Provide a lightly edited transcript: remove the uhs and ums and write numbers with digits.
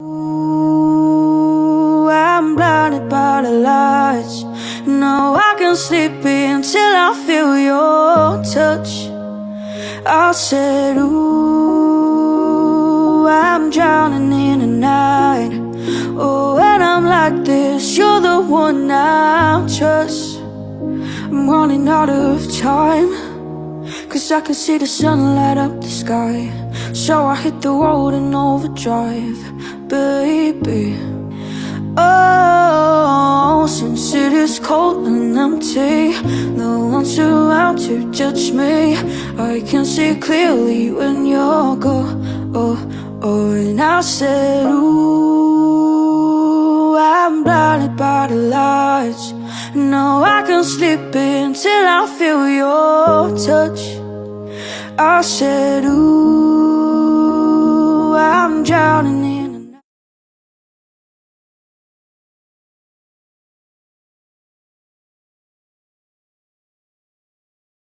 Ooh, I'm blinded by the lights. No, I can't sleep until I feel your touch. I said, ooh, I'm drowning in the night. Oh, when I'm like this, you're the one I trust. I'm running out of time, 'cause I can see the sun light up the sky. So I hit the road in overdrive, baby. Oh, since it is cold and empty, no one's around to judge me. I can see clearly when you're gone. Oh, oh, and I said, ooh, I'm blinded by the lights. No, I can't sleep until I feel your touch. I said, ooh, I'm drowning in